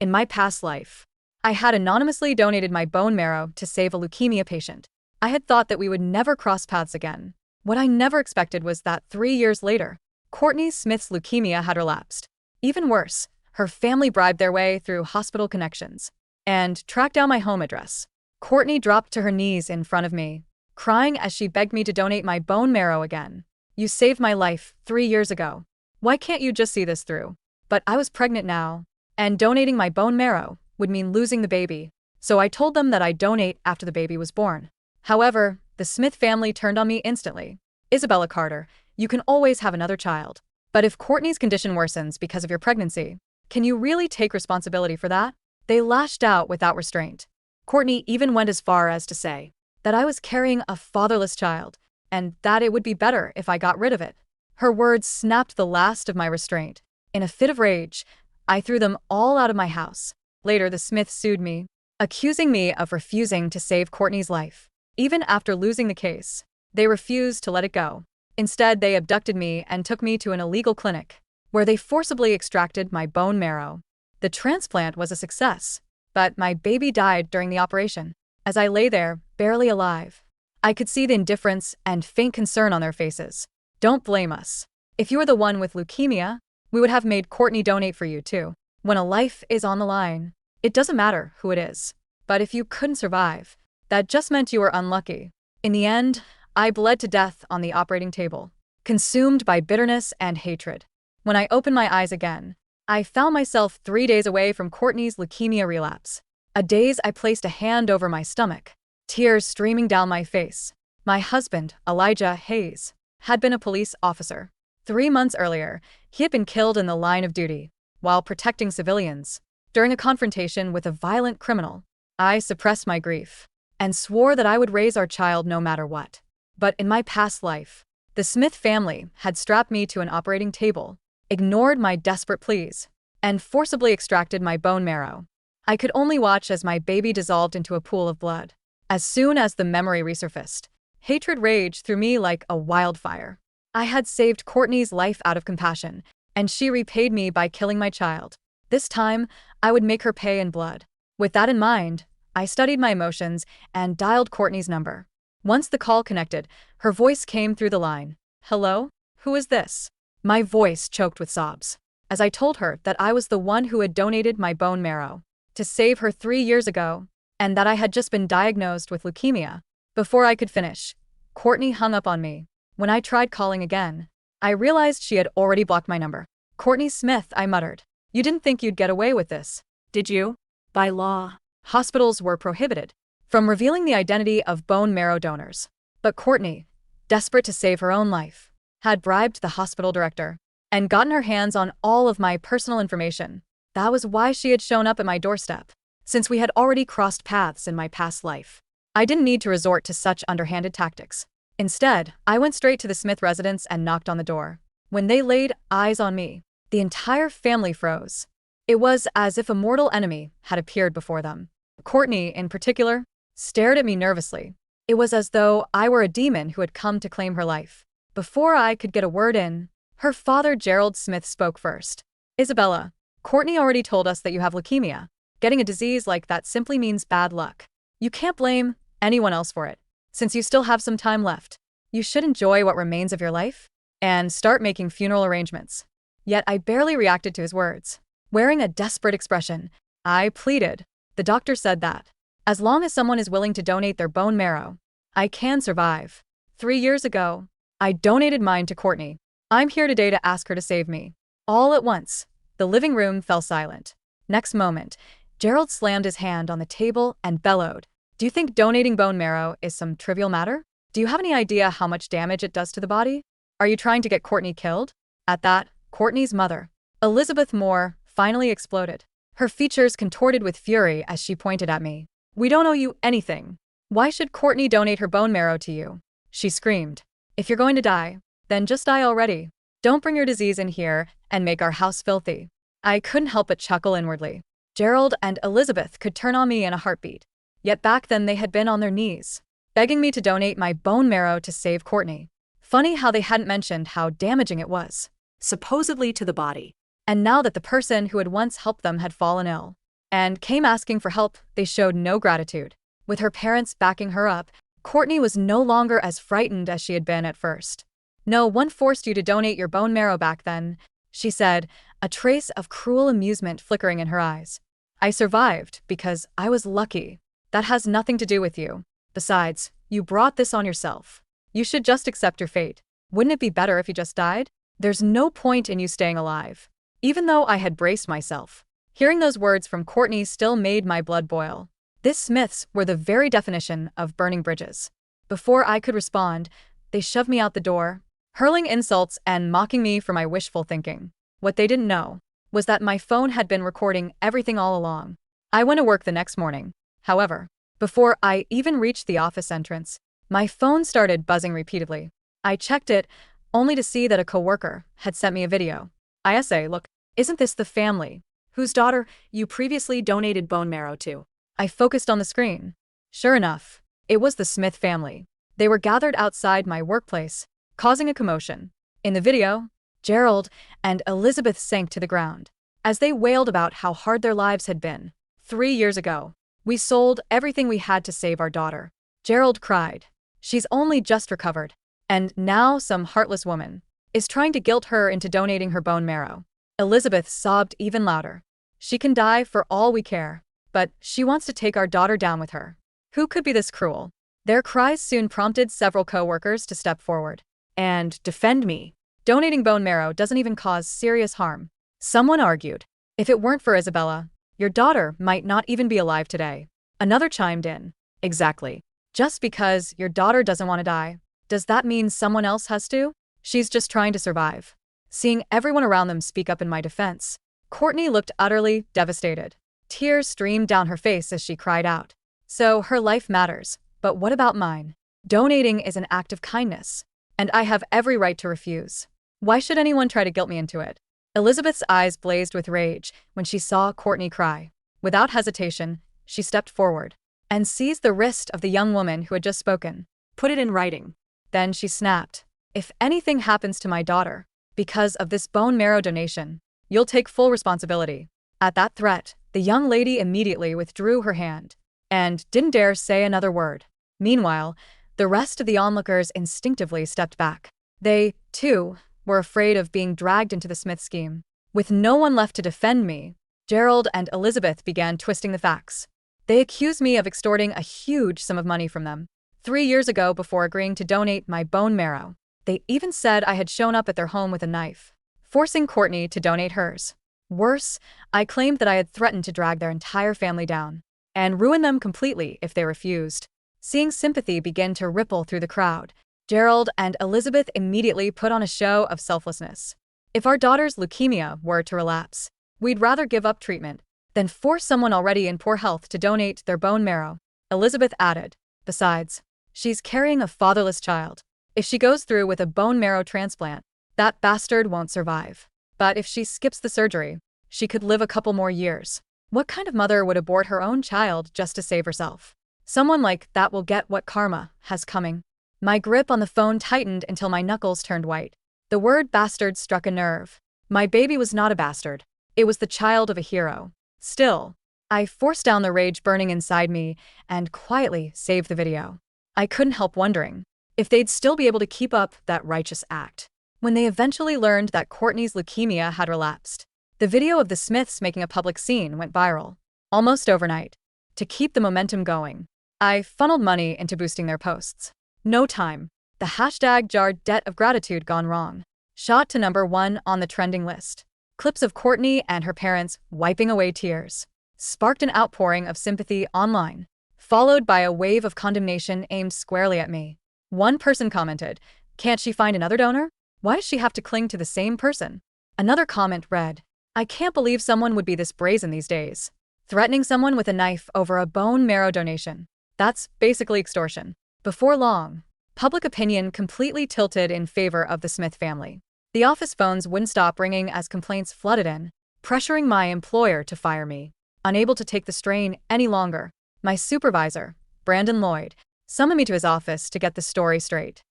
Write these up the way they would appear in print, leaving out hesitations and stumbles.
In my past life, I had anonymously donated my bone marrow to save a leukemia patient. I had thought that we would never cross paths again. What I never expected was that 3 years later, Courtney Smith's leukemia had relapsed. Even worse, her family bribed their way through hospital connections and tracked down my home address. Courtney dropped to her knees in front of me, crying as she begged me to donate my bone marrow again. "You saved my life 3 years ago. Why can't you just see this through?" But I was pregnant now, and donating my bone marrow would mean losing the baby, so I told them that I'd donate after the baby was born. However, the Smith family turned on me instantly. "Isabella Carter, you can always have another child. But if Courtney's condition worsens because of your pregnancy, can you really take responsibility for that?" They lashed out without restraint. Courtney even went as far as to say that I was carrying a fatherless child, and that it would be better if I got rid of it. Her words snapped the last of my restraint. In a fit of rage, I threw them all out of my house. Later, the Smiths sued me, accusing me of refusing to save Courtney's life. Even after losing the case, they refused to let it go. Instead, they abducted me and took me to an illegal clinic, where they forcibly extracted my bone marrow. The transplant was a success, but my baby died during the operation. As I lay there, barely alive, I could see the indifference and faint concern on their faces. "Don't blame us. If you were the one with leukemia, we would have made Courtney donate for you too. When a life is on the line, it doesn't matter who it is. But if you couldn't survive, that just meant you were unlucky." In the end, I bled to death on the operating table, consumed by bitterness and hatred. When I opened my eyes again, I found myself 3 days away from Courtney's leukemia relapse. A daze I placed a hand over my stomach, tears streaming down my face. My husband, Elijah Hayes, had been a police officer. 3 months earlier, he had been killed in the line of duty, while protecting civilians. During a confrontation with a violent criminal, I suppressed my grief and swore that I would raise our child no matter what. But in my past life, the Smith family had strapped me to an operating table, ignored my desperate pleas, and forcibly extracted my bone marrow. I could only watch as my baby dissolved into a pool of blood. As soon as the memory resurfaced, hatred raged through me like a wildfire. I had saved Courtney's life out of compassion, and she repaid me by killing my child. This time, I would make her pay in blood. With that in mind, I studied my emotions and dialed Courtney's number. Once the call connected, her voice came through the line. "Hello? Who is this?" My voice choked with sobs, as I told her that I was the one who had donated my bone marrow to save her 3 years ago, and that I had just been diagnosed with leukemia. Before I could finish, Courtney hung up on me. When I tried calling again, I realized she had already blocked my number. "Courtney Smith," I muttered. "You didn't think you'd get away with this, did you?" By law, hospitals were prohibited from revealing the identity of bone marrow donors. But Courtney, desperate to save her own life, had bribed the hospital director and gotten her hands on all of my personal information. That was why she had shown up at my doorstep, since we had already crossed paths in my past life. I didn't need to resort to such underhanded tactics. Instead, I went straight to the Smith residence and knocked on the door. When they laid eyes on me, the entire family froze. It was as if a mortal enemy had appeared before them. Courtney, in particular, stared at me nervously. It was as though I were a demon who had come to claim her life. Before I could get a word in, her father, Gerald Smith, spoke first. "Isabella, Courtney already told us that you have leukemia. Getting a disease like that simply means bad luck. You can't blame anyone else for it. Since you still have some time left, you should enjoy what remains of your life and start making funeral arrangements." Yet I barely reacted to his words. Wearing a desperate expression, I pleaded. "The doctor said that, as long as someone is willing to donate their bone marrow, I can survive. 3 years ago, I donated mine to Courtney. I'm here today to ask her to save me." All at once, the living room fell silent. Next moment, Gerald slammed his hand on the table and bellowed, "Do you think donating bone marrow is some trivial matter? Do you have any idea how much damage it does to the body? Are you trying to get Courtney killed?" At that, Courtney's mother, Elizabeth Moore, finally exploded. Her features contorted with fury as she pointed at me. "We don't owe you anything. Why should Courtney donate her bone marrow to you?" she screamed. "If you're going to die, then just die already. Don't bring your disease in here and make our house filthy." I couldn't help but chuckle inwardly. Gerald and Elizabeth could turn on me in a heartbeat. Yet back then they had been on their knees, begging me to donate my bone marrow to save Courtney. Funny how they hadn't mentioned how damaging it was, supposedly to the body. And now that the person who had once helped them had fallen ill, and came asking for help. They showed no gratitude. With her parents backing her up, Courtney was no longer as frightened as she had been at first. "No one forced you to donate your bone marrow back then," she said, a trace of cruel amusement flickering in her eyes. "I survived because I was lucky. That has nothing to do with you. Besides, you brought this on yourself. You should just accept your fate. Wouldn't it be better if you just died? There's no point in you staying alive." Even though I had braced myself, hearing those words from Courtney still made my blood boil. These Smiths were the very definition of burning bridges. Before I could respond, they shoved me out the door, hurling insults and mocking me for my wishful thinking. What they didn't know was that my phone had been recording everything all along. I went to work the next morning. However, before I even reached the office entrance, my phone started buzzing repeatedly. I checked it, only to see that a coworker had sent me a video. "Isa, look, isn't this the family whose daughter you previously donated bone marrow to?" I focused on the screen. Sure enough, it was the Smith family. They were gathered outside my workplace, causing a commotion. In the video, Gerald and Elizabeth sank to the ground as they wailed about how hard their lives had been. 3 years ago, we sold everything we had to save our daughter. Gerald cried. She's only just recovered. And now some heartless woman is trying to guilt her into donating her bone marrow. Elizabeth sobbed even louder. She can die for all we care, but she wants to take our daughter down with her. Who could be this cruel? Their cries soon prompted several co-workers to step forward and defend me. Donating bone marrow doesn't even cause serious harm. Someone argued. If it weren't for Isabella, your daughter might not even be alive today. Another chimed in. Exactly. Just because your daughter doesn't want to die, does that mean someone else has to? She's just trying to survive. Seeing everyone around them speak up in my defense, Courtney looked utterly devastated. Tears streamed down her face as she cried out. So her life matters, but what about mine? Donating is an act of kindness, and I have every right to refuse. Why should anyone try to guilt me into it? Elizabeth's eyes blazed with rage when she saw Courtney cry. Without hesitation, she stepped forward and seized the wrist of the young woman who had just spoken. "Put it in writing." Then she snapped. "If anything happens to my daughter because of this bone marrow donation, you'll take full responsibility." At that threat, the young lady immediately withdrew her hand and didn't dare say another word. Meanwhile, the rest of the onlookers instinctively stepped back. They, too, were afraid of being dragged into the Smith scheme. With no one left to defend me, Gerald and Elizabeth began twisting the facts. They accused me of extorting a huge sum of money from them 3 years ago before agreeing to donate my bone marrow. They even said I had shown up at their home with a knife, forcing Courtney to donate hers. Worse, I claimed that I had threatened to drag their entire family down and ruin them completely if they refused. Seeing sympathy begin to ripple through the crowd, Gerald and Elizabeth immediately put on a show of selflessness. If our daughter's leukemia were to relapse, we'd rather give up treatment than force someone already in poor health to donate their bone marrow, Elizabeth added. Besides, she's carrying a fatherless child. If she goes through with a bone marrow transplant, that bastard won't survive. But if she skips the surgery, she could live a couple more years. What kind of mother would abort her own child just to save herself? Someone like that will get what karma has coming. My grip on the phone tightened until my knuckles turned white. The word bastard struck a nerve. My baby was not a bastard. It was the child of a hero. Still, I forced down the rage burning inside me and quietly saved the video. I couldn't help wondering if they'd still be able to keep up that righteous act when they eventually learned that Courtney's leukemia had relapsed. The video of the Smiths making a public scene went viral almost overnight. To keep the momentum going, I funneled money into boosting their posts. No time. The hashtag jarred debt of gratitude gone wrong shot to #1 on the trending list. Clips of Courtney and her parents wiping away tears sparked an outpouring of sympathy online, followed by a wave of condemnation aimed squarely at me. One person commented, "Can't she find another donor? Why does she have to cling to the same person?" Another comment read, "I can't believe someone would be this brazen these days. Threatening someone with a knife over a bone marrow donation. That's basically extortion." Before long, public opinion completely tilted in favor of the Smith family. The office phones wouldn't stop ringing as complaints flooded in, pressuring my employer to fire me. Unable to take the strain any longer, my supervisor, Brandon Lloyd, summoned me to his office to get the story straight.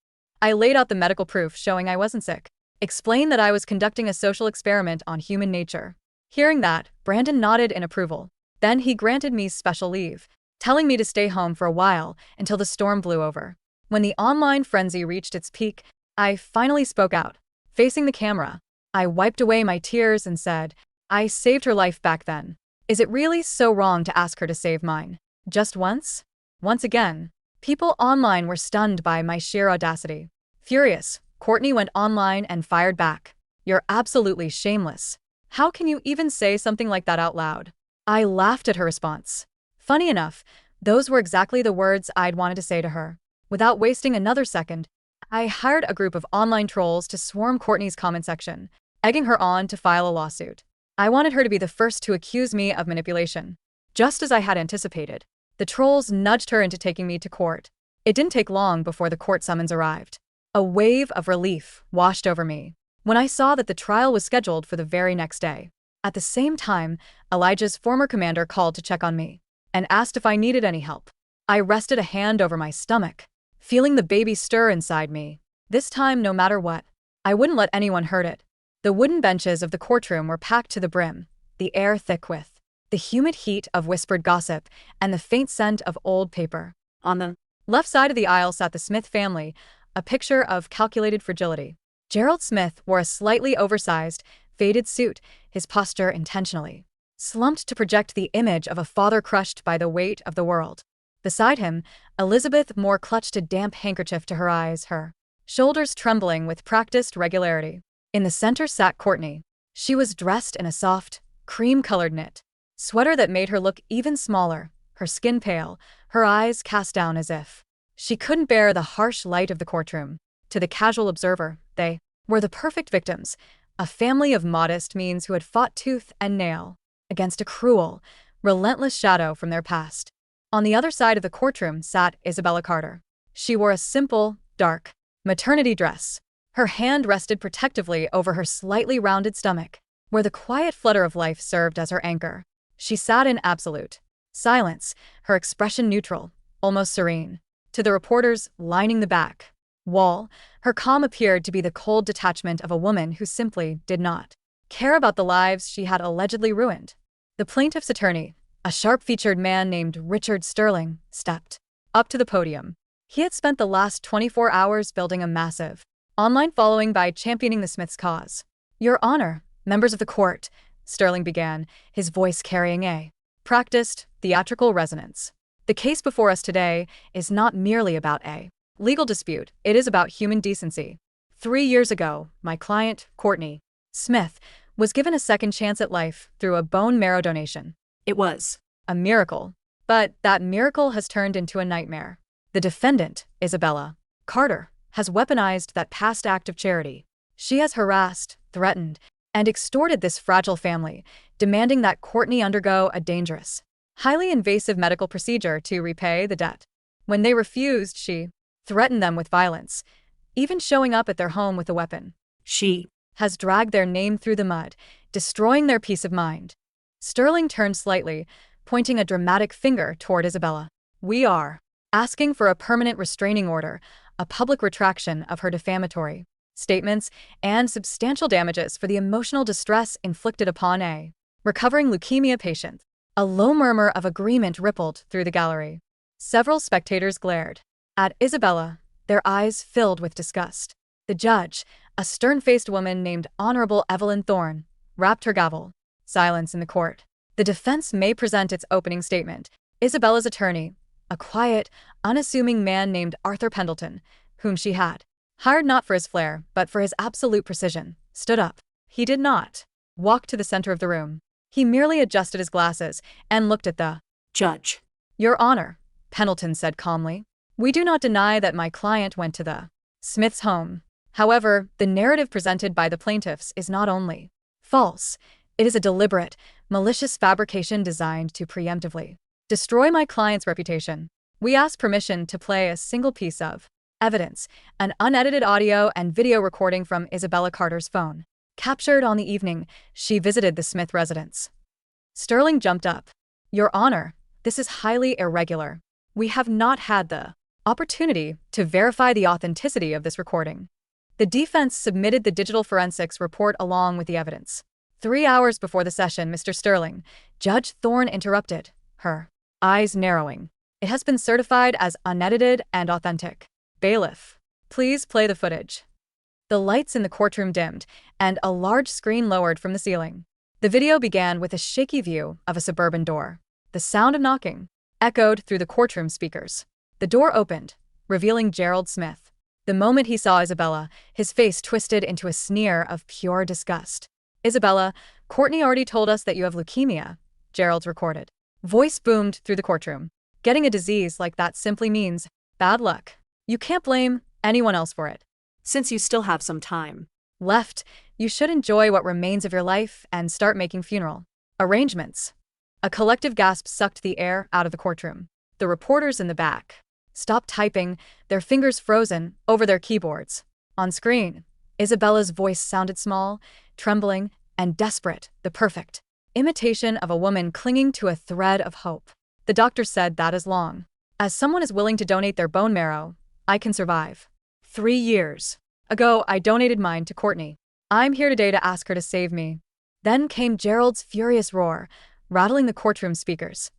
I laid out the medical proof showing I wasn't sick, explained that I was conducting a social experiment on human nature. Hearing that, Brandon nodded in approval. Then he granted me special leave, telling me to stay home for a while until the storm blew over. When the online frenzy reached its peak, I finally spoke out. Facing the camera, I wiped away my tears and said, "I saved her life back then. Is it really so wrong to ask her to save mine? Just once?" Once again, people online were stunned by my sheer audacity. Furious, Courtney went online and fired back. "You're absolutely shameless. How can you even say something like that out loud?" I laughed at her response. Funny enough, those were exactly the words I'd wanted to say to her. Without wasting another second, I hired a group of online trolls to swarm Courtney's comment section, egging her on to file a lawsuit. I wanted her to be the first to accuse me of manipulation. Just as I had anticipated, the trolls nudged her into taking me to court. It didn't take long before the court summons arrived. A wave of relief washed over me when I saw that the trial was scheduled for the very next day. At the same time, Elijah's former commander called to check on me and asked if I needed any help. I rested a hand over my stomach, feeling the baby stir inside me. This time, no matter what, I wouldn't let anyone hurt it. The wooden benches of the courtroom were packed to the brim, the air thick with the humid heat of whispered gossip and the faint scent of old paper. On the left side of the aisle sat the Smith family, a picture of calculated fragility. Gerald Smith wore a slightly oversized, faded suit, his posture intentionally slumped to project the image of a father crushed by the weight of the world. Beside him, Elizabeth Moore clutched a damp handkerchief to her eyes, her shoulders trembling with practiced regularity. In the center sat Courtney. She was dressed in a soft, cream-colored knit sweater that made her look even smaller, her skin pale, her eyes cast down as if she couldn't bear the harsh light of the courtroom. To the casual observer, they were the perfect victims, a family of modest means who had fought tooth and nail against a cruel, relentless shadow from their past. On the other side of the courtroom sat Isabella Carter. She wore a simple, dark, maternity dress. Her hand rested protectively over her slightly rounded stomach, where the quiet flutter of life served as her anchor. She sat in absolute silence, her expression neutral, almost serene. To the reporters lining the back wall, her calm appeared to be the cold detachment of a woman who simply did not care about the lives she had allegedly ruined. The plaintiff's attorney, a sharp-featured man named Richard Sterling, stepped up to the podium. He had spent the last 24 hours building a massive online following by championing the Smiths' cause. "Your Honor, members of the court," Sterling began, his voice carrying a practiced, theatrical resonance. "The case before us today is not merely about a legal dispute, it is about human decency. 3 years ago, my client, Courtney Smith, was given a second chance at life through a bone marrow donation. It was a miracle, but that miracle has turned into a nightmare. The defendant, Isabella Carter, has weaponized that past act of charity. She has harassed, threatened, and extorted this fragile family, demanding that Courtney undergo a dangerous, highly invasive medical procedure to repay the debt. When they refused, she threatened them with violence, even showing up at their home with a weapon. She has dragged their name through the mud, destroying their peace of mind." Sterling turned slightly, pointing a dramatic finger toward Isabella. "We are asking for a permanent restraining order, a public retraction of her defamatory statements, and substantial damages for the emotional distress inflicted upon a recovering leukemia patient." A low murmur of agreement rippled through the gallery. Several spectators glared at Isabella, their eyes filled with disgust. The judge, a stern-faced woman named Honorable Evelyn Thorne, rapped her gavel. Silence in the court. "The defense may present its opening statement." Isabella's attorney, a quiet, unassuming man named Arthur Pendleton, whom she had hired not for his flair but for his absolute precision, stood up. He did not walk to the center of the room. He merely adjusted his glasses and looked at the judge. "Your Honor," Pendleton said calmly, "we do not deny that my client went to the Smith's home. However, the narrative presented by the plaintiffs is not only false, it is a deliberate, malicious fabrication designed to preemptively destroy my client's reputation. We ask permission to play a single piece of evidence, an unedited audio and video recording from Isabella Carter's phone, captured on the evening she visited the Smith residence." Sterling jumped up. "Your Honor, this is highly irregular. We have not had the opportunity to verify the authenticity of this recording." The defense submitted the digital forensics report along with the evidence. 3 hours before the session, Mr. Sterling, Judge Thorne interrupted, her eyes narrowing. It has been certified as unedited and authentic. Bailiff, please play the footage. The lights in the courtroom dimmed, and a large screen lowered from the ceiling. The video began with a shaky view of a suburban door. The sound of knocking echoed through the courtroom speakers. The door opened, revealing Gerald Smith. The moment he saw Isabella, his face twisted into a sneer of pure disgust. Isabella, Courtney already told us that you have leukemia, Gerald's recorded voice boomed through the courtroom. Getting a disease like that simply means bad luck. You can't blame anyone else for it. Since you still have some time left, you should enjoy what remains of your life and start making funeral arrangements. A collective gasp sucked the air out of the courtroom. The reporters in the back stopped typing, their fingers frozen over their keyboards. On screen, Isabella's voice sounded small, trembling, and desperate, the perfect imitation of a woman clinging to a thread of hope. The doctor said that as long as someone is willing to donate their bone marrow, I can survive. 3 years ago, I donated mine to Courtney. I'm here today to ask her to save me. Then came Gerald's furious roar, rattling the courtroom speakers.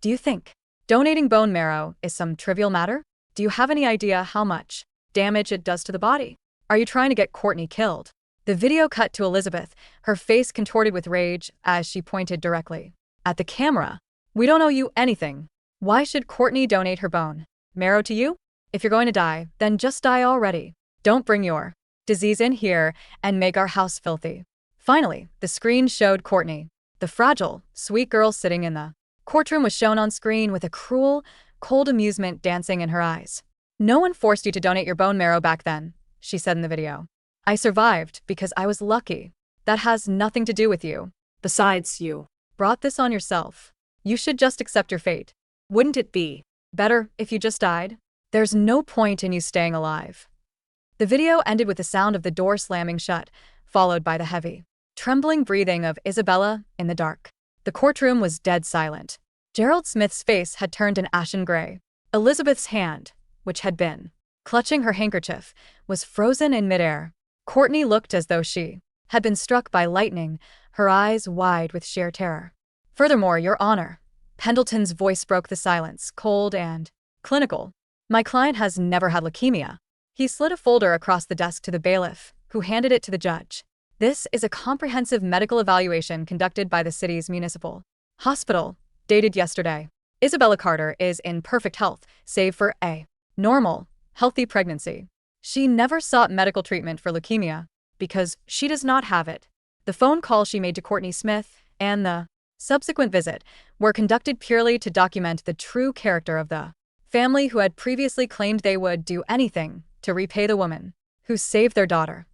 Do you think donating bone marrow is some trivial matter? Do you have any idea how much damage it does to the body? Are you trying to get Courtney killed? The video cut to Elizabeth, her face contorted with rage as she pointed directly at the camera. We don't owe you anything. Why should Courtney donate her bone marrow to you? If you're going to die, then just die already. Don't bring your disease in here and make our house filthy. Finally, the screen showed Courtney, the fragile, sweet girl sitting in the courtroom was shown on screen with a cruel, cold amusement dancing in her eyes. No one forced you to donate your bone marrow back then, she said in the video. I survived because I was lucky. That has nothing to do with you. Besides, you brought this on yourself. You should just accept your fate. Wouldn't it be better if you just died? There's no point in you staying alive. The video ended with the sound of the door slamming shut, followed by the heavy, trembling breathing of Isabella in the dark. The courtroom was dead silent. Gerald Smith's face had turned an ashen gray. Elizabeth's hand, which had been clutching her handkerchief, was frozen in midair. Courtney looked as though she had been struck by lightning, her eyes wide with sheer terror. Furthermore, Your Honor, Pendleton's voice broke the silence, cold and clinical. My client has never had leukemia. He slid a folder across the desk to the bailiff, who handed it to the judge. This is a comprehensive medical evaluation conducted by the city's municipal hospital, dated yesterday. Isabella Carter is in perfect health, save for a normal, healthy pregnancy. She never sought medical treatment for leukemia because she does not have it. The phone call she made to Courtney Smith and the subsequent visit were conducted purely to document the true character of the family who had previously claimed they would do anything to repay the woman who saved their daughter.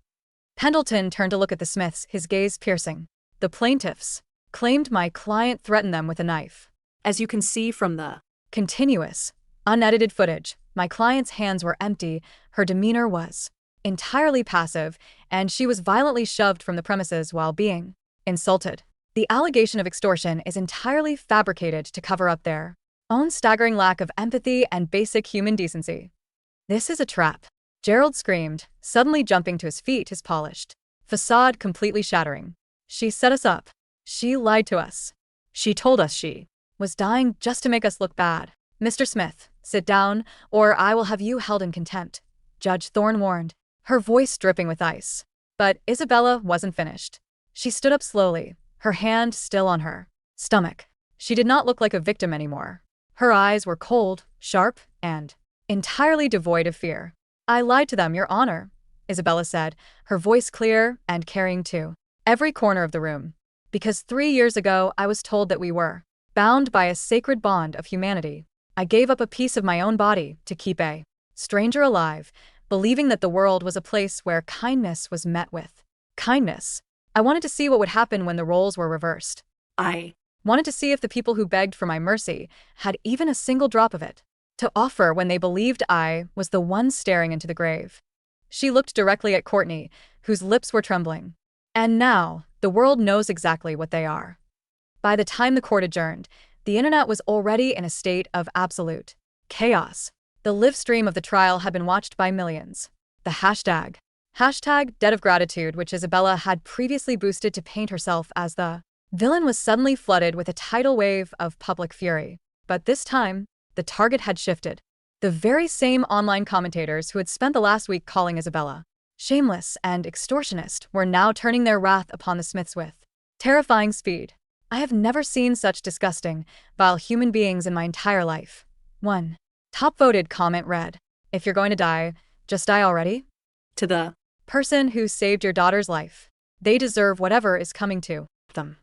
Pendleton turned to look at the Smiths, his gaze piercing. The plaintiffs claimed my client threatened them with a knife. As you can see from the continuous, unedited footage, my client's hands were empty, her demeanor was entirely passive, and she was violently shoved from the premises while being insulted. The allegation of extortion is entirely fabricated to cover up their own staggering lack of empathy and basic human decency. This is a trap, Gerald screamed, suddenly jumping to his feet, his polished facade completely shattering. She set us up. She lied to us. She told us she was dying just to make us look bad. Mr. Smith, sit down, or I will have you held in contempt, Judge Thorne warned, her voice dripping with ice. But Isabella wasn't finished. She stood up slowly, her hand still on her stomach. She did not look like a victim anymore. Her eyes were cold, sharp, and entirely devoid of fear. I lied to them, Your Honor, Isabella said, her voice clear and carrying to every corner of the room. Because 3 years ago I was told that we were bound by a sacred bond of humanity. I gave up a piece of my own body to keep a stranger alive, believing that the world was a place where kindness was met with kindness. I wanted to see what would happen when the roles were reversed. I wanted to see if the people who begged for my mercy had even a single drop of it to offer when they believed I was the one staring into the grave. She looked directly at Courtney, whose lips were trembling. And now, the world knows exactly what they are. By the time the court adjourned, the internet was already in a state of absolute chaos. The live stream of the trial had been watched by millions. The hashtag Debt of Gratitude, which Isabella had previously boosted to paint herself as the Villain was suddenly flooded with a tidal wave of public fury. But this time, the target had shifted. The very same online commentators who had spent the last week calling Isabella shameless and extortionist were now turning their wrath upon the Smiths with terrifying speed. I have never seen such disgusting, vile human beings in my entire life. One top-voted comment read, "If you're going to die, just die already." To the Person who saved your daughter's life. They deserve whatever is coming to them.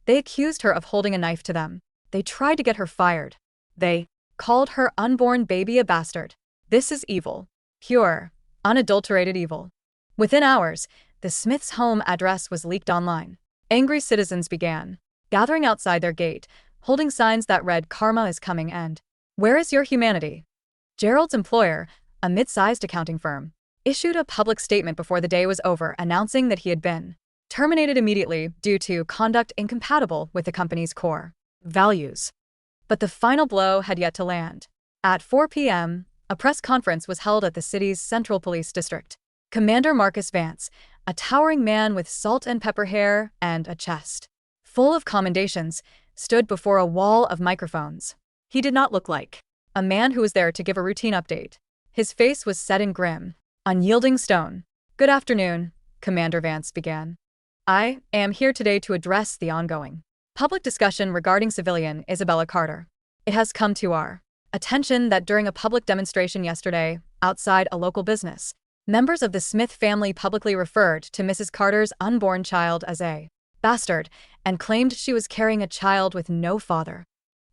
They accused her of holding a knife to them. They tried to get her fired. They called her unborn baby a bastard. This is evil. Pure, unadulterated evil. Within hours, the Smiths' home address was leaked online. Angry citizens began gathering outside their gate, holding signs that read "Karma is coming" and "Where is your humanity?" Gerald's employer, a mid-sized accounting firm, issued a public statement before the day was over announcing that he had been terminated immediately due to conduct incompatible with the company's core values. But the final blow had yet to land. At 4 p.m., a press conference was held at the city's Central Police District. Commander Marcus Vance, a towering man with salt and pepper hair and a chest full of commendations, stood before a wall of microphones. He did not look like a man who was there to give a routine update. His face was set in grim, unyielding stone. "Good afternoon," Commander Vance began. "I am here today to address the ongoing public discussion regarding civilian Isabella Carter. It has come to our attention that during a public demonstration yesterday, outside a local business, members of the Smith family publicly referred to Mrs. Carter's unborn child as a bastard and claimed she was carrying a child with no father."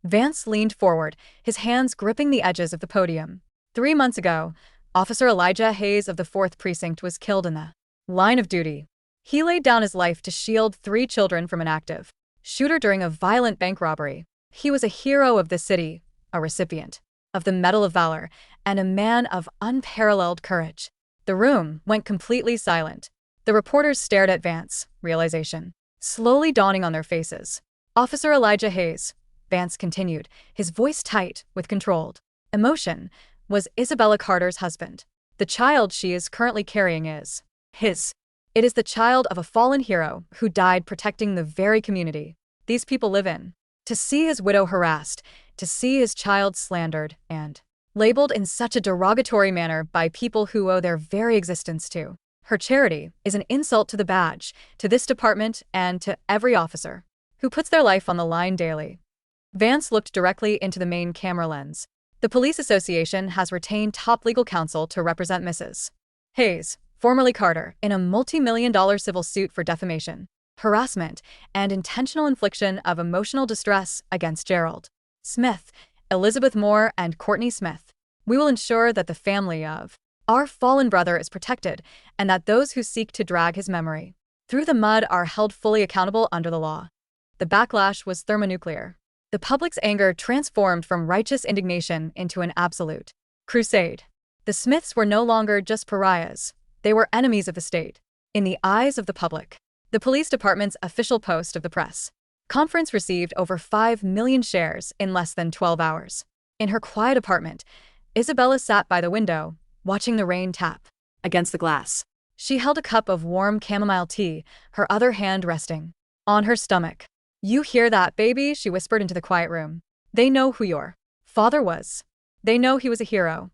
Vance leaned forward, his hands gripping the edges of the podium. 3 months ago, Officer Elijah Hayes of the 4th Precinct was killed in the line of duty. He laid down his life to shield 3 children from an active shooter during a violent bank robbery. He was a hero of the city, a recipient of the Medal of Valor, and a man of unparalleled courage. The room went completely silent. The reporters stared at Vance, realization slowly dawning on their faces. "Officer Elijah Hayes," Vance continued, his voice tight with controlled emotion, "was Isabella Carter's husband. The child she is currently carrying is his. It is the child of a fallen hero who died protecting the very community these people live in. To see his widow harassed, to see his child slandered and labeled in such a derogatory manner by people who owe their very existence to her charity is an insult to the badge, to this department, and to every officer who puts their life on the line daily." Vance looked directly into the main camera lens. "The Police Association has retained top legal counsel to represent Mrs. Hayes, formerly Carter, in a multi-million-dollar civil suit for defamation, harassment, and intentional infliction of emotional distress against Gerald Smith, Elizabeth Moore, and Courtney Smith. We will ensure that the family of our fallen brother is protected and that those who seek to drag his memory through the mud are held fully accountable under the law." The backlash was thermonuclear. The public's anger transformed from righteous indignation into an absolute crusade. The Smiths were no longer just pariahs. They were enemies of the state. In the eyes of the public, the police department's official post of the press conference received over 5 million shares in less than 12 hours. In her quiet apartment, Isabella sat by the window, watching the rain tap against the glass. She held a cup of warm chamomile tea, her other hand resting on her stomach. "You hear that, baby?" she whispered into the quiet room. "They know who your father was. They know he was a hero."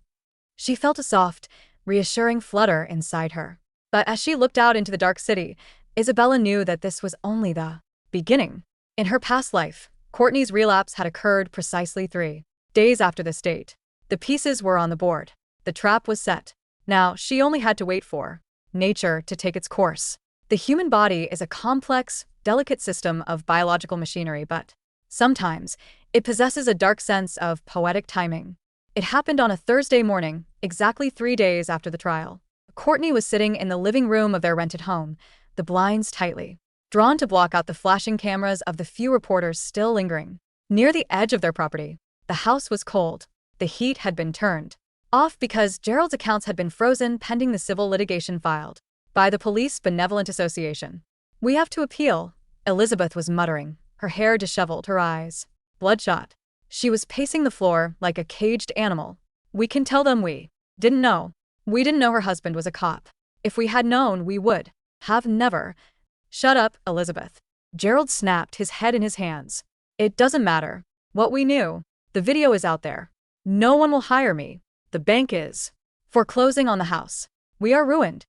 She felt a soft, reassuring flutter inside her. But as she looked out into the dark city, Isabella knew that this was only the beginning. In her past life, Courtney's relapse had occurred precisely 3 days after this date. The pieces were on the board. The trap was set. Now she only had to wait for nature to take its course. The human body is a complex, delicate system of biological machinery, but sometimes it possesses a dark sense of poetic timing. It happened on a Thursday morning, exactly 3 days after the trial. Courtney was sitting in the living room of their rented home, the blinds tightly drawn to block out the flashing cameras of the few reporters still lingering near the edge of their property. The house was cold. The heat had been turned off because Gerald's accounts had been frozen pending the civil litigation filed by the Police Benevolent Association. "We have to appeal," Elizabeth was muttering, her hair disheveled, her eyes bloodshot. She was pacing the floor like a caged animal. "We can tell them we didn't know. We didn't know her husband was a cop. If we had known, we would have never." "Shut up, Elizabeth." Gerald snapped, his head in his hands. It doesn't matter. What we knew. The video is out there. No one will hire me. The bank is foreclosing on the house. We are ruined.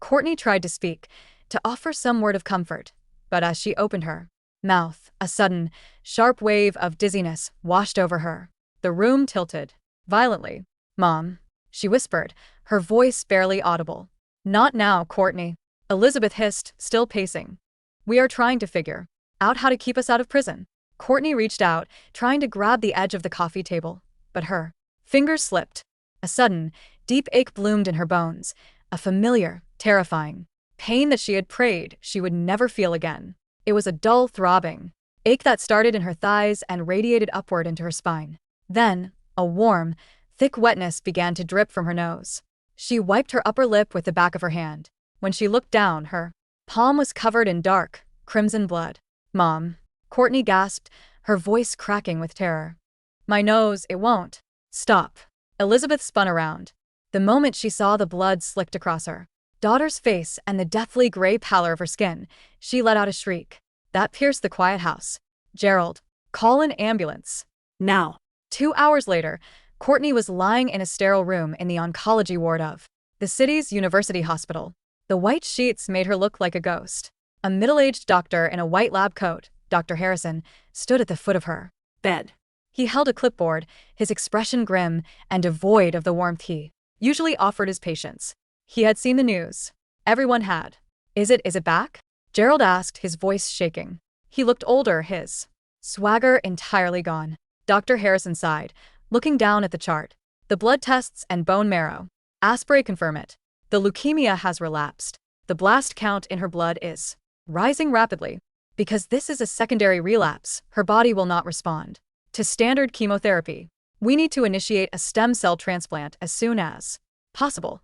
Courtney tried to speak, to offer some word of comfort, but as she opened her mouth, a sudden, sharp wave of dizziness washed over her. The room tilted violently. Mom, she whispered, her voice barely audible. Not now, Courtney. Elizabeth hissed, still pacing. We are trying to figure out how to keep us out of prison. Courtney reached out, trying to grab the edge of the coffee table, but her fingers slipped. A sudden, deep ache bloomed in her bones, a familiar, terrifying pain that she had prayed she would never feel again. It was a dull, throbbing ache that started in her thighs and radiated upward into her spine. Then, a warm, thick wetness began to drip from her nose. She wiped her upper lip with the back of her hand. When she looked down, her palm was covered in dark, crimson blood. Mom, Courtney gasped, her voice cracking with terror. My nose, it won't stop. Elizabeth spun around. The moment she saw the blood slicked across her daughter's face and the deathly gray pallor of her skin, she let out a shriek that pierced the quiet house. Gerald, call an ambulance. Now. 2 hours later, Courtney was lying in a sterile room in the oncology ward of the city's university hospital. The white sheets made her look like a ghost. A middle-aged doctor in a white lab coat, Dr. Harrison, stood at the foot of her Bed. He held a clipboard, his expression grim and devoid of the warmth he usually offered his patients. He had seen the news. Everyone had. Is it back? Gerald asked, his voice shaking. He looked older, his swagger entirely gone. Dr. Harrison sighed, looking down at the chart. The blood tests and bone marrow aspirate confirm it. The leukemia has relapsed. The blast count in her blood is rising rapidly. Because this is a secondary relapse, her body will not respond to standard chemotherapy. We need to initiate a stem cell transplant as soon as possible.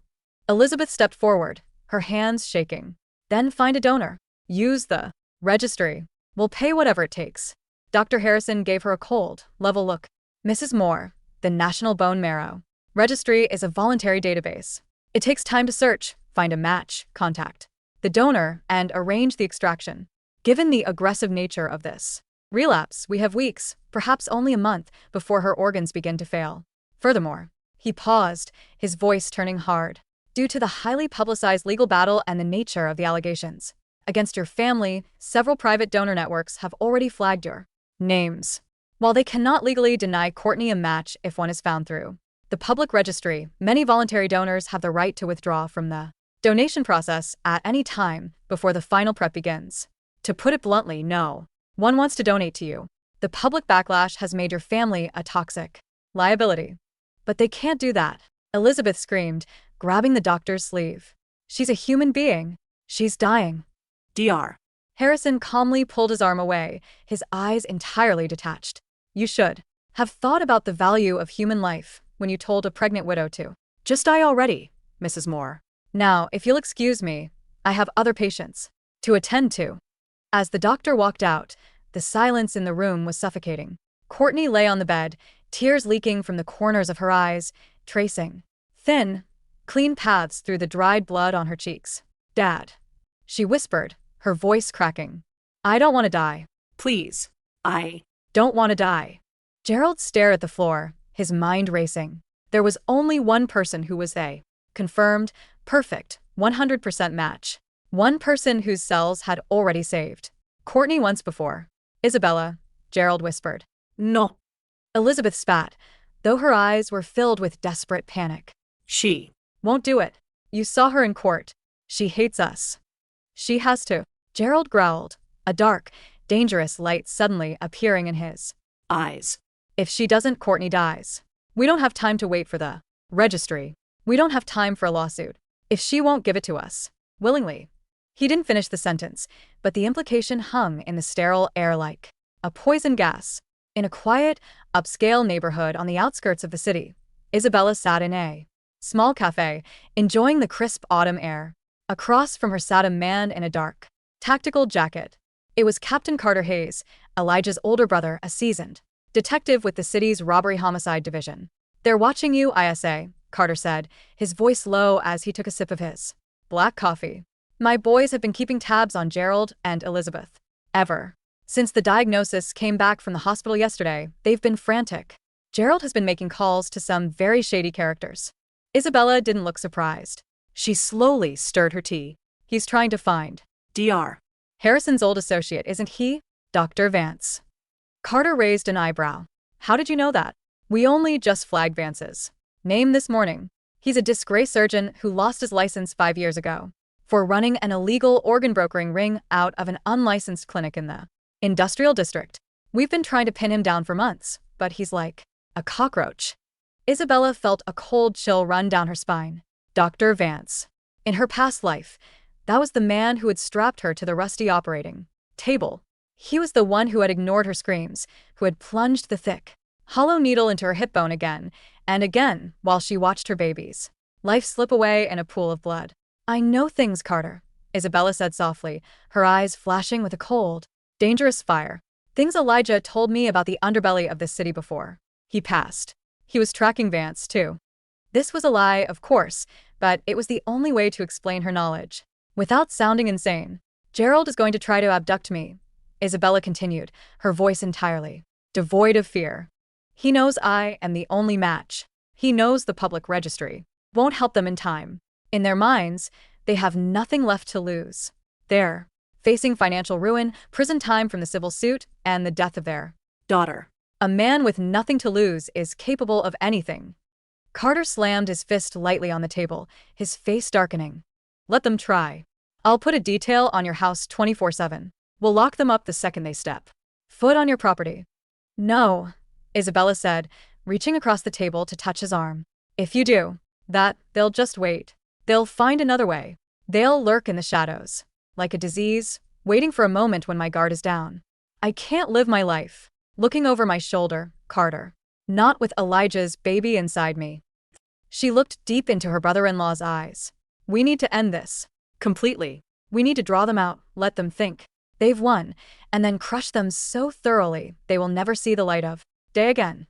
Elizabeth stepped forward, her hands shaking. Then find a donor. Use the registry. We'll pay whatever it takes. Dr. Harrison gave her a cold, level look. Mrs. Moore, the National Bone Marrow Registry is a voluntary database. It takes time to search, find a match, contact the donor, and arrange the extraction. Given the aggressive nature of this relapse, we have weeks, perhaps only a month, before her organs begin to fail. Furthermore, he paused, his voice turning hard. Due to the highly publicized legal battle and the nature of the allegations against your family, several private donor networks have already flagged your names. While they cannot legally deny Courtney a match if one is found through the public registry, many voluntary donors have the right to withdraw from the donation process at any time before the final prep begins. To put it bluntly, no one wants to donate to you. The public backlash has made your family a toxic liability. But they can't do that. Elizabeth screamed, grabbing the doctor's sleeve. She's a human being. She's dying. Dr. Harrison calmly pulled his arm away, his eyes entirely detached. You should have thought about the value of human life when you told a pregnant widow to just die already, Mrs. Moore. Now, if you'll excuse me, I have other patients to attend to. As the doctor walked out, the silence in the room was suffocating. Courtney lay on the bed, tears leaking from the corners of her eyes, tracing thin, clean paths through the dried blood on her cheeks. Dad, she whispered, her voice cracking. I don't want to die. Please. I don't want to die. Gerald stared at the floor, his mind racing. There was only one person who was a confirmed, perfect, 100% match. One person whose cells had already saved Courtney once before. Isabella, Gerald whispered. No. Elizabeth spat, though her eyes were filled with desperate panic. She won't do it. You saw her in court. She hates us. She has to. Gerald growled, a dark, dangerous light suddenly appearing in his eyes. If she doesn't, Courtney dies. We don't have time to wait for the registry. We don't have time for a lawsuit. If she won't give it to us willingly. He didn't finish the sentence, but the implication hung in the sterile air like a poison gas. In a quiet, upscale neighborhood on the outskirts of the city, Isabella sat in a small cafe, enjoying the crisp autumn air. Across from her sat a man in a dark, tactical jacket. It was Captain Carter Hayes, Elijah's older brother, a seasoned detective with the city's robbery homicide division. They're watching you, ISA, Carter said, his voice low as he took a sip of his black coffee. My boys have been keeping tabs on Gerald and Elizabeth. ever. Since the diagnosis came back from the hospital yesterday, they've been frantic. Gerald has been making calls to some very shady characters. Isabella didn't look surprised. She slowly stirred her tea. He's trying to find Dr. Harrison's old associate, isn't he? Dr. Vance. Carter raised an eyebrow. How did you know that? We only just flagged Vance's name this morning. He's a disgraced surgeon who lost his license 5 years ago for running an illegal organ brokering ring out of an unlicensed clinic in the industrial district. We've been trying to pin him down for months, but he's like a cockroach. Isabella felt a cold chill run down her spine. Dr. Vance. In her past life, that was the man who had strapped her to the rusty operating table. He was the one who had ignored her screams, who had plunged the thick, hollow needle into her hip bone again and again while she watched her baby's life slip away in a pool of blood. I know things, Carter, Isabella said softly, her eyes flashing with a cold, dangerous fire. Things Elijah told me about the underbelly of this city before he passed. He was tracking Vance, too. This was a lie, of course, but it was the only way to explain her knowledge without sounding insane. Gerald is going to try to abduct me, Isabella continued, her voice entirely devoid of fear. He knows I am the only match. He knows the public registry won't help them in time. In their minds, they have nothing left to lose. They're facing financial ruin, prison time from the civil suit, and the death of their daughter. A man with nothing to lose is capable of anything. Carter slammed his fist lightly on the table, his face darkening. Let them try. I'll put a detail on your house 24/7. We'll lock them up the second they step foot on your property. No, Isabella said, reaching across the table to touch his arm. If you do that, they'll just wait. They'll find another way. They'll lurk in the shadows, like a disease, waiting for a moment when my guard is down. I can't live my life looking over my shoulder, Carter. Not with Elijah's baby inside me. She looked deep into her brother-in-law's eyes. We need to end this. Completely. We need to draw them out, let them think they've won, and then crush them so thoroughly they will never see the light of day again.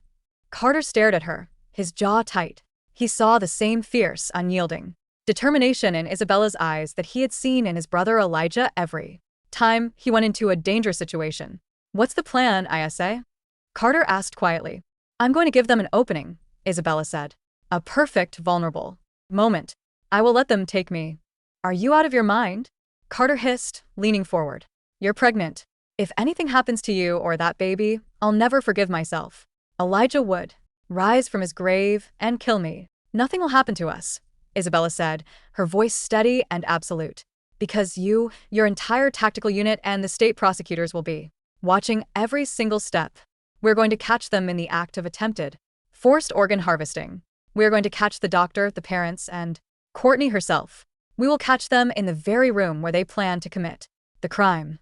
Carter stared at her, his jaw tight. He saw the same fierce, unyielding determination in Isabella's eyes that he had seen in his brother Elijah every time he went into a dangerous situation. What's the plan, Isa? Carter asked quietly. I'm going to give them an opening, Isabella said. A perfect, vulnerable moment. I will let them take me. Are you out of your mind? Carter hissed, leaning forward. You're pregnant. If anything happens to you or that baby, I'll never forgive myself. Elijah would rise from his grave and kill me. Nothing will happen to us, Isabella said, her voice steady and absolute. Because you, your entire tactical unit, and the state prosecutors will be watching every single step. We're going to catch them in the act of attempted forced organ harvesting. We're going to catch the doctor, the parents, and Courtney herself. We will catch them in the very room where they plan to commit the crime.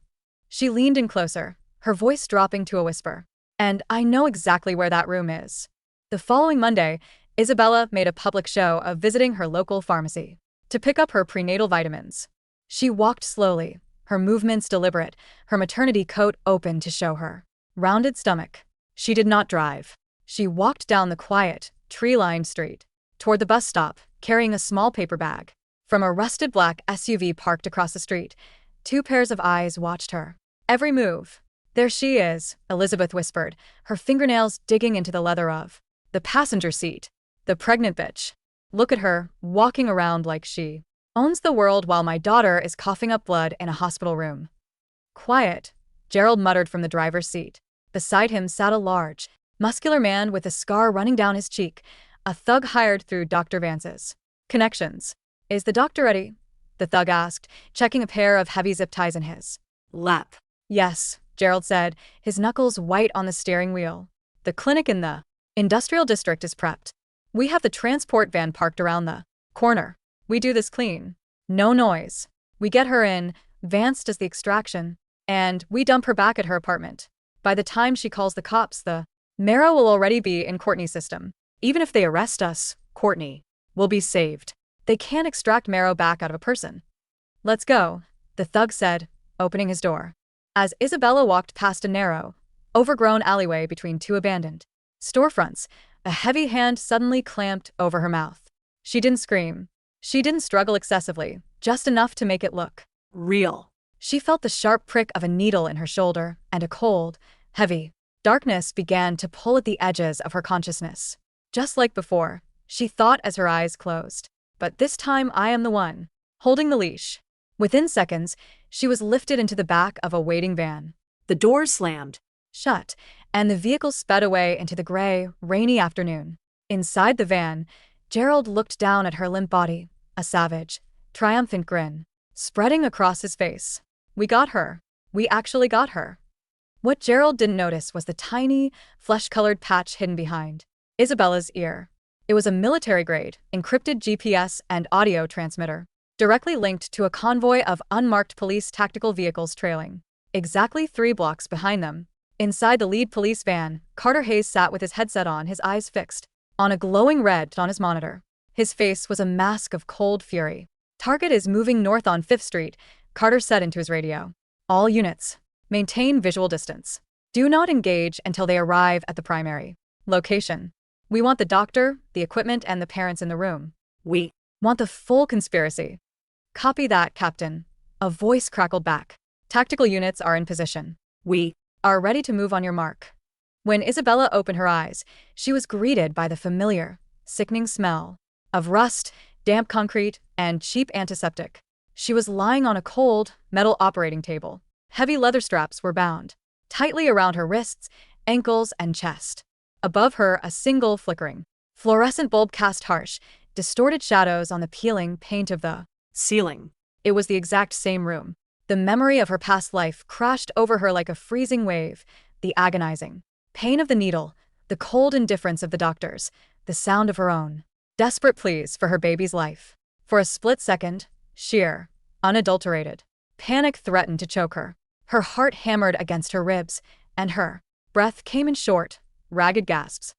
She leaned in closer, her voice dropping to a whisper. And I know exactly where that room is. The following Monday, Isabella made a public show of visiting her local pharmacy to pick up her prenatal vitamins. She walked slowly, her movements deliberate, her maternity coat open to show her rounded stomach. She did not drive. She walked down the quiet, tree-lined street toward the bus stop, carrying a small paper bag. From a rusted black SUV parked across the street, 2 pairs of eyes watched her every move. There she is, Elizabeth whispered, her fingernails digging into the leather of the passenger seat. The pregnant bitch. Look at her, walking around like she owns the world while my daughter is coughing up blood in a hospital room. Quiet, Gerald muttered from the driver's seat. Beside him sat a large, muscular man with a scar running down his cheek, a thug hired through Dr. Vance's connections. Is the doctor ready? The thug asked, checking a pair of heavy zip ties in his lap. Yes, Gerald said, his knuckles white on the steering wheel. The clinic in the industrial district is prepped. We have the transport van parked around the corner. We do this clean. No noise. We get her in, Vance does the extraction, and we dump her back at her apartment. By the time she calls the cops, the marrow will already be in Courtney's system. Even if they arrest us, Courtney will be saved. They can't extract marrow back out of a person. Let's go, the thug said, opening his door. As Isabella walked past a narrow, overgrown alleyway between 2 abandoned storefronts, a heavy hand suddenly clamped over her mouth. She didn't scream. She didn't struggle excessively, just enough to make it look real. She felt the sharp prick of a needle in her shoulder, and a cold, heavy darkness began to pull at the edges of her consciousness. Just like before, she thought as her eyes closed. But this time I am the one holding the leash. Within seconds, she was lifted into the back of a waiting van. The door slammed Shut, and the vehicle sped away into the gray, rainy afternoon. Inside the van, Gerald looked down at her limp body, a savage, triumphant grin spreading across his face. We got her. We actually got her. What Gerald didn't notice was the tiny, flesh-colored patch hidden behind Isabella's ear. It was a military-grade, encrypted GPS and audio transmitter, directly linked to a convoy of unmarked police tactical vehicles trailing exactly 3 blocks behind them. Inside the lead police van, Carter Hayes sat with his headset on, his eyes fixed on a glowing red on his monitor. His face was a mask of cold fury. Target is moving north on 5th Street, Carter said into his radio. All units, maintain visual distance. Do not engage until they arrive at the primary location. We want the doctor, the equipment, and the parents in the room. We Want the full conspiracy. Copy that, Captain. A voice crackled back. Tactical units are in position. We Are ready to move on your mark. When Isabella opened her eyes, she was greeted by the familiar, sickening smell of rust, damp concrete, and cheap antiseptic. She was lying on a cold, metal operating table. Heavy leather straps were bound tightly around her wrists, ankles, and chest. Above her, a single flickering fluorescent bulb cast harsh, distorted shadows on the peeling paint of the ceiling. It was the exact same room. The memory of her past life crashed over her like a freezing wave. The agonizing pain of the needle, the cold indifference of the doctors, the sound of her own desperate pleas for her baby's life. For a split second, sheer, unadulterated panic threatened to choke her. Her heart hammered against her ribs, and her breath came in short, ragged gasps.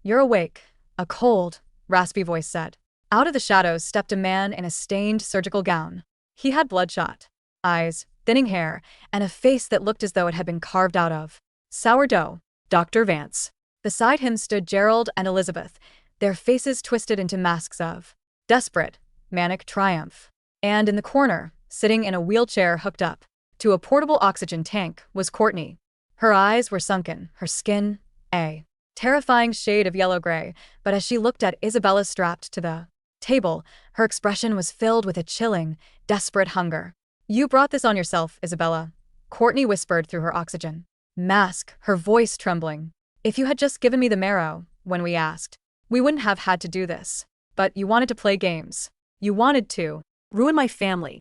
You're awake," a cold, raspy voice said. Out of the shadows stepped a man in a stained surgical gown. He had bloodshot eyes, thinning hair, and a face that looked as though it had been carved out of sourdough. Dr. Vance. Beside him stood Gerald and Elizabeth, their faces twisted into masks of desperate, manic triumph. And in the corner, sitting in a wheelchair hooked up to a portable oxygen tank, was Courtney. Her eyes were sunken, her skin a terrifying shade of yellow-gray, but as she looked at Isabella strapped to the table, her expression was filled with a chilling, desperate hunger. "You brought this on yourself, Isabella," Courtney whispered through her oxygen mask, her voice trembling. "If you had just given me the marrow when we asked, we wouldn't have had to do this. But you wanted to play games. You wanted to Ruin my family.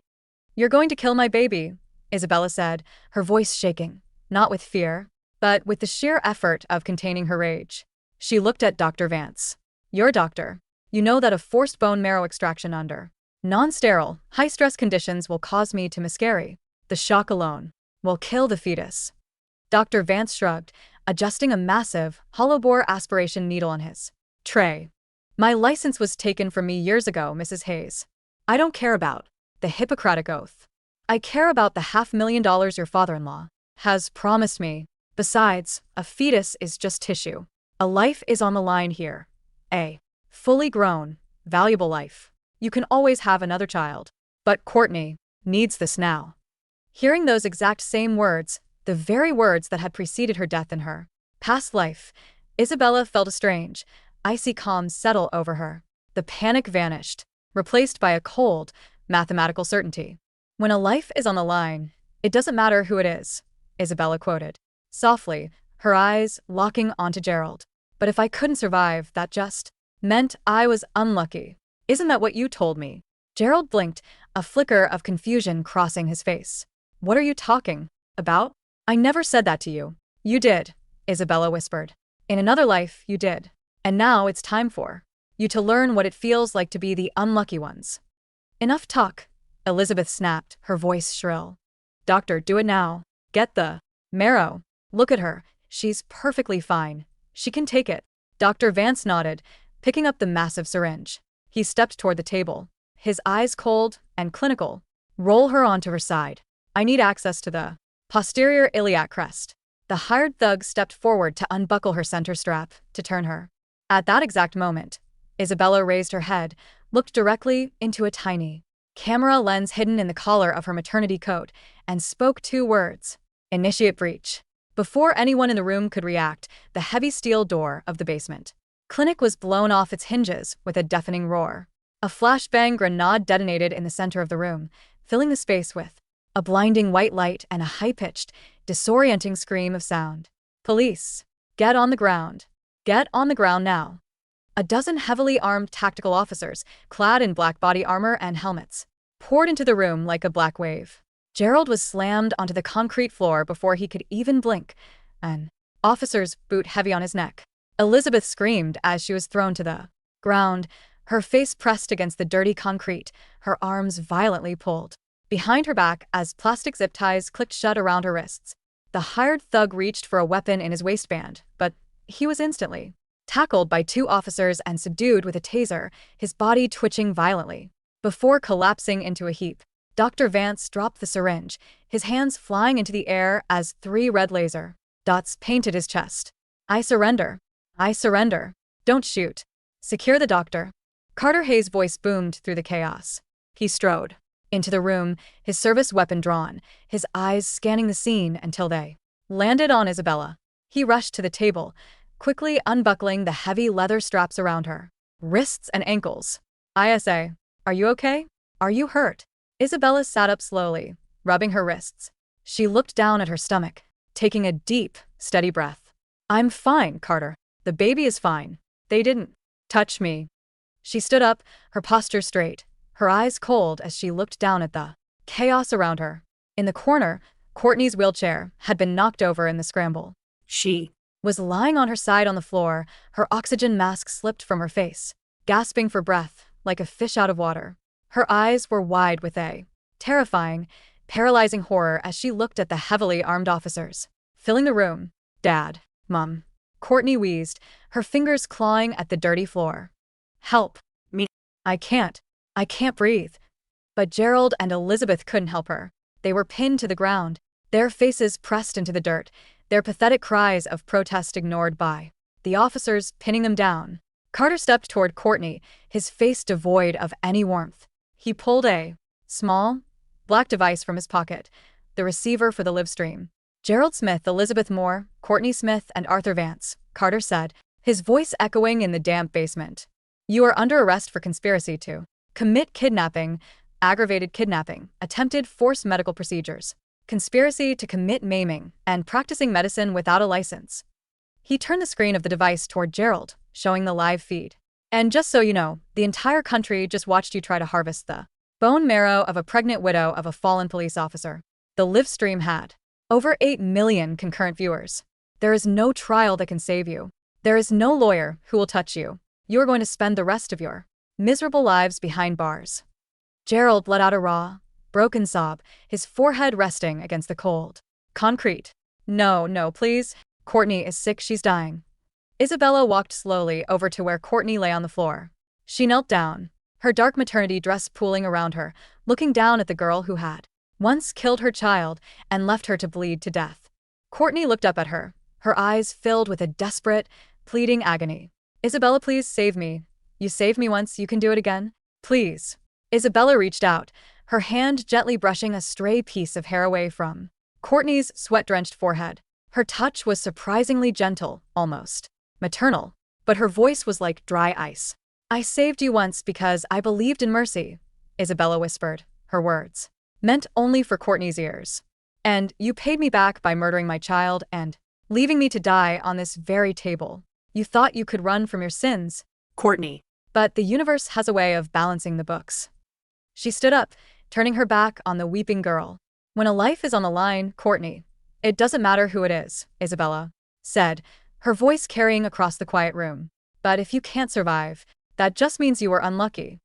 You're going to kill my baby," Isabella said, her voice shaking, not with fear, but with the sheer effort of containing her rage. She looked at Dr. Vance. "Your doctor. You know that a forced bone marrow extraction under non-sterile, high-stress conditions will cause me to miscarry. The shock alone will kill the fetus." Dr. Vance shrugged, adjusting a massive, hollow-bore aspiration needle on his tray. "My license was taken from me years ago, Mrs. Hayes. I don't care about the Hippocratic Oath. I care about the $500,000 your father-in-law has promised me. Besides, a fetus is just tissue. A life is on the line here. A fully grown, valuable life. You can always have another child. But Courtney needs this now." Hearing those exact same words, the very words that had preceded her death in her past life, Isabella felt a strange, icy calm settle over her. The panic vanished, replaced by a cold, mathematical certainty. "When a life is on the line, it doesn't matter who it is," Isabella quoted softly, her eyes locking onto Gerald. "But if I couldn't survive, that just meant I was unlucky. Isn't that what you told me?" Gerald blinked, a flicker of confusion crossing his face. "What are you talking about? I never said that to you." "You did," Isabella whispered. "In another life, you did. And now it's time for you to learn what it feels like to be the unlucky ones." "Enough talk," Elizabeth snapped, her voice shrill. "Doctor, do it now. Get the marrow. Look at her. She's perfectly fine. She can take it." Dr. Vance nodded, picking up the massive syringe. He stepped toward the table, his eyes cold and clinical. "Roll her onto her side. I need access to the posterior iliac crest." The hired thug stepped forward to unbuckle her center strap, to turn her. At that exact moment, Isabella raised her head, looked directly into a tiny, camera lens hidden in the collar of her maternity coat, and spoke 2 words. Initiate breach. Before anyone in the room could react, the heavy steel door of the basement clinic was blown off its hinges with a deafening roar. A flashbang grenade detonated in the center of the room, filling the space with a blinding white light and a high-pitched, disorienting scream of sound. Police! Get on the ground. Get on the ground now. A dozen heavily armed tactical officers, clad in black body armor and helmets, poured into the room like a black wave. Gerald was slammed onto the concrete floor before he could even blink, an officer's boot heavy on his neck. Elizabeth screamed as she was thrown to the ground, her face pressed against the dirty concrete, her arms violently pulled behind her back as plastic zip ties clicked shut around her wrists. The hired thug reached for a weapon in his waistband, but he was instantly tackled by 2 officers and subdued with a taser, his body twitching violently. Before collapsing into a heap, Dr. Vance dropped the syringe, his hands flying into the air as 3 red laser dots painted his chest. I surrender. I surrender. Don't shoot. Secure the doctor. Carter Hayes' voice boomed through the chaos. He strode into the room, his service weapon drawn, his eyes scanning the scene until they landed on Isabella. He rushed to the table, quickly unbuckling the heavy leather straps around her wrists and ankles. ISA, are you okay? Are you hurt? Isabella sat up slowly, rubbing her wrists. She looked down at her stomach, taking a deep, steady breath. I'm fine, Carter. The baby is fine. They didn't touch me. She stood up, her posture straight, her eyes cold as she looked down at the chaos around her. In the corner, Courtney's wheelchair had been knocked over in the scramble. She was lying on her side on the floor, her oxygen mask slipped from her face, gasping for breath, like a fish out of water. Her eyes were wide with a terrifying, paralyzing horror as she looked at the heavily armed officers filling the room. Dad, Mom. Courtney wheezed, her fingers clawing at the dirty floor. Help. Me. I can't breathe. But Gerald and Elizabeth couldn't help her. They were pinned to the ground, their faces pressed into the dirt, their pathetic cries of protest ignored by the officers pinning them down. Carter stepped toward Courtney, his face devoid of any warmth. He pulled a small, black device from his pocket, the receiver for the live stream. Gerald Smith, Elizabeth Moore, Courtney Smith, and Arthur Vance, Carter said, his voice echoing in the damp basement. You are under arrest for conspiracy to commit kidnapping, aggravated kidnapping, attempted forced medical procedures, conspiracy to commit maiming, and practicing medicine without a license. He turned the screen of the device toward Gerald, showing the live feed. And just so you know, the entire country just watched you try to harvest the bone marrow of a pregnant widow of a fallen police officer. The live stream had over 8 million concurrent viewers. There is no trial that can save you. There is no lawyer who will touch you. You are going to spend the rest of your miserable lives behind bars. Gerald let out a raw, broken sob, his forehead resting against the cold concrete. No, please. Courtney is sick, she's dying. Isabella walked slowly over to where Courtney lay on the floor. She knelt down, her dark maternity dress pooling around her, looking down at the girl who had once killed her child and left her to bleed to death. Courtney looked up at her, her eyes filled with a desperate, pleading agony. Isabella, please save me. You saved me once, you can do it again. Please. Isabella reached out, her hand gently brushing a stray piece of hair away from Courtney's sweat-drenched forehead. Her touch was surprisingly gentle, almost maternal, but her voice was like dry ice. I saved you once because I believed in mercy, Isabella whispered, her words meant only for Courtney's ears. And you paid me back by murdering my child and leaving me to die on this very table. You thought you could run from your sins, Courtney. But the universe has a way of balancing the books. She stood up, turning her back on the weeping girl. When a life is on the line, Courtney, it doesn't matter who it is, Isabella said, her voice carrying across the quiet room. But if you can't survive, that just means you were unlucky.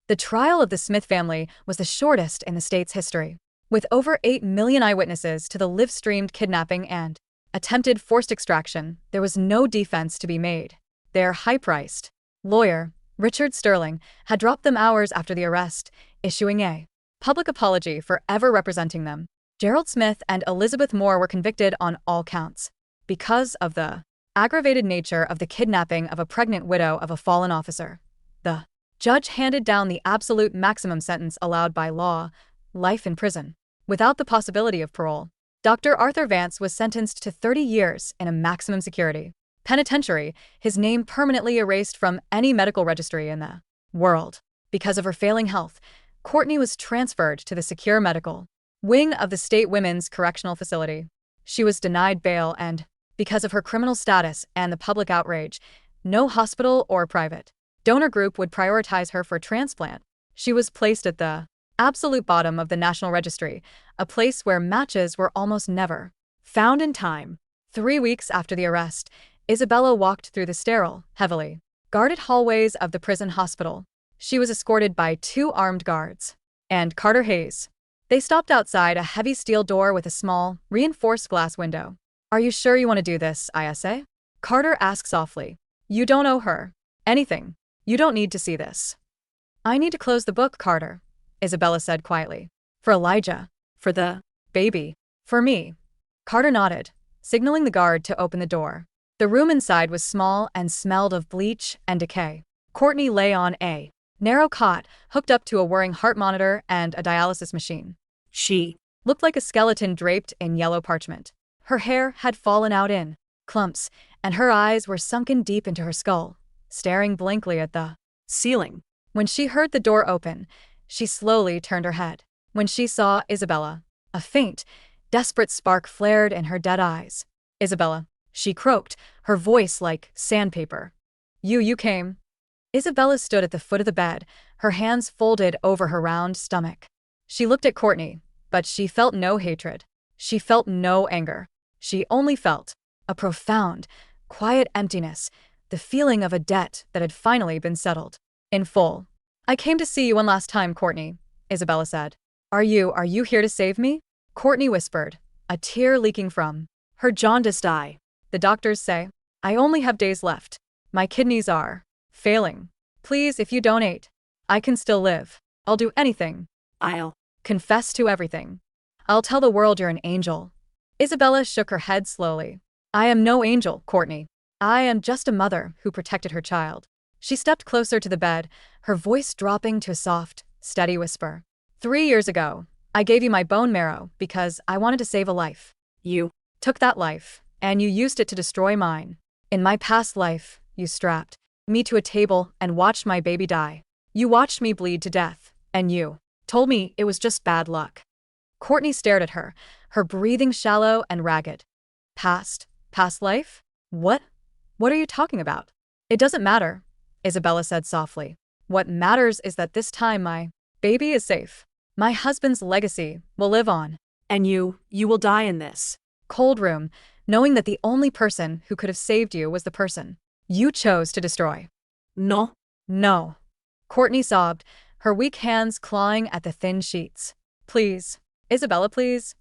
The trial of the Smith family was the shortest in the state's history. With over 8 million eyewitnesses to the live-streamed kidnapping and attempted forced extraction, there was no defense to be made. Their high-priced lawyer, Richard Sterling, had dropped them hours after the arrest, issuing a public apology for ever representing them. Gerald Smith and Elizabeth Moore were convicted on all counts because of the aggravated nature of the kidnapping of a pregnant widow of a fallen officer. The Judge handed down the absolute maximum sentence allowed by law, life in prison, without the possibility of parole. Dr. Arthur Vance was sentenced to 30 years in a maximum security penitentiary, his name permanently erased from any medical registry in the world. Because of her failing health, Courtney was transferred to the secure medical wing of the state women's correctional facility. She was denied bail and, because of her criminal status and the public outrage, no hospital or private donor group would prioritize her for transplant. She was placed at the absolute bottom of the National Registry, a place where matches were almost never found in time. 3 weeks after the arrest, Isabella walked through the sterile, heavily guarded hallways of the prison hospital. She was escorted by 2 armed guards and Carter Hayes. They stopped outside a heavy steel door with a small, reinforced glass window. "Are you sure you want to do this, Isa?" Carter asked softly. "You don't owe her anything. You don't need to see this." "I need to close the book, Carter," Isabella said quietly. "For Elijah. For the baby. For me." Carter nodded, signaling the guard to open the door. The room inside was small and smelled of bleach and decay. Courtney lay on a narrow cot, hooked up to a whirring heart monitor and a dialysis machine. She looked like a skeleton draped in yellow parchment. Her hair had fallen out in clumps, and her eyes were sunken deep into her skull, staring blankly at the ceiling. When she heard the door open, she slowly turned her head. When she saw Isabella, a faint, desperate spark flared in her dead eyes. "Isabella," she croaked, her voice like sandpaper. You came." Isabella stood at the foot of the bed, her hands folded over her round stomach. She looked at Courtney, but she felt no hatred. She felt no anger. She only felt a profound, quiet emptiness, the feeling of a debt that had finally been settled in full. "I came to see you one last time, Courtney," Isabella said. Are you here to save me?" Courtney whispered, a tear leaking from her jaundiced eye. "The doctors say I only have days left. My kidneys are failing. Please, if you donate, I can still live. I'll do anything. I'll confess to everything. I'll tell the world you're an angel." Isabella shook her head slowly. "I am no angel, Courtney. I am just a mother who protected her child." She stepped closer to the bed, her voice dropping to a soft, steady whisper. 3 years ago, I gave you my bone marrow because I wanted to save a life. You took that life, and you used it to destroy mine. In my past life, you strapped me to a table and watched my baby die. You watched me bleed to death, and you told me it was just bad luck." Courtney stared at her, her breathing shallow and ragged. Past life? What are you talking about?" "It doesn't matter," Isabella said softly. "What matters is that this time my baby is safe. My husband's legacy will live on. And you will die in this cold room, knowing that the only person who could have saved you was the person you chose to destroy." No. Courtney sobbed, her weak hands clawing at the thin sheets. "Please, Isabella, please."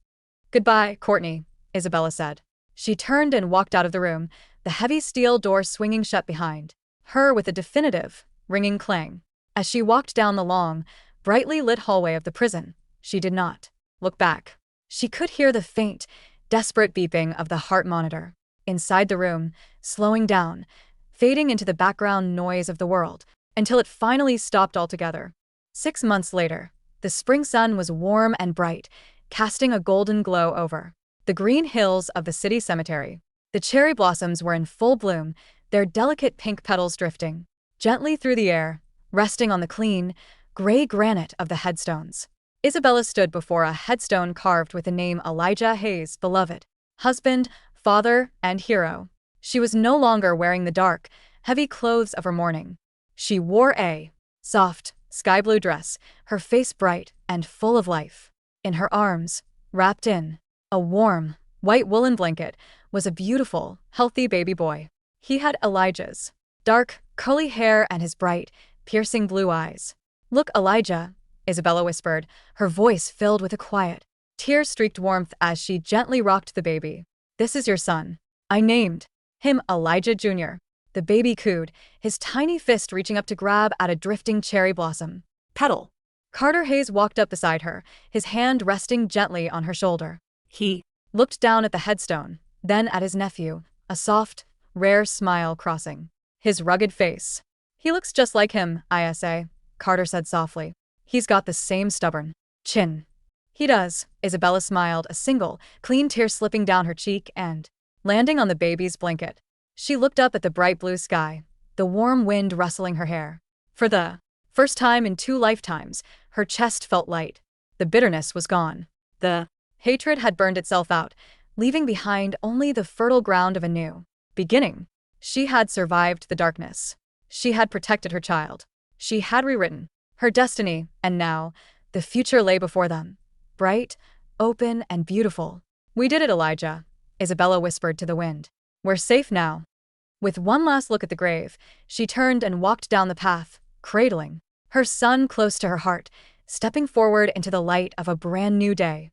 "Goodbye, Courtney," Isabella said. She turned and walked out of the room, the heavy steel door swinging shut behind her with a definitive, ringing clang. As she walked down the long, brightly lit hallway of the prison, she did not look back. She could hear the faint, desperate beeping of the heart monitor inside the room, slowing down, fading into the background noise of the world, until it finally stopped altogether. 6 months later, the spring sun was warm and bright, casting a golden glow over the green hills of the city cemetery. The cherry blossoms were in full bloom, their delicate pink petals drifting gently through the air, resting on the clean, gray granite of the headstones. Isabella stood before a headstone carved with the name Elijah Hayes, beloved husband, father, and hero. She was no longer wearing the dark, heavy clothes of her mourning. She wore a soft, sky blue dress, her face bright and full of life. In her arms, wrapped in a warm, white woolen blanket, was a beautiful, healthy baby boy. He had Elijah's dark, curly hair and his bright, piercing blue eyes. "Look, Elijah," Isabella whispered, her voice filled with a quiet, tear-streaked warmth as she gently rocked the baby. "This is your son. I named him Elijah Jr." The baby cooed, his tiny fist reaching up to grab at a drifting cherry blossom petal. Carter Hayes walked up beside her, his hand resting gently on her shoulder. He looked down at the headstone, then at his nephew, a soft, rare smile crossing his rugged face. He looks just like him, Isa, Carter said softly. He's got the same stubborn chin. He does, Isabella smiled, a single, clean tear slipping down her cheek and landing on the baby's blanket. She looked up at the bright blue sky, the warm wind rustling her hair. For the first time in 2 lifetimes, her chest felt light. The bitterness was gone. The hatred had burned itself out, leaving behind only the fertile ground of a new beginning. She had survived the darkness. She had protected her child. She had rewritten her destiny, and now, the future lay before them. Bright, open, and beautiful. We did it, Elijah, Isabella whispered to the wind. We're safe now. With one last look at the grave, she turned and walked down the path, cradling her son close to her heart, stepping forward into the light of a brand new day.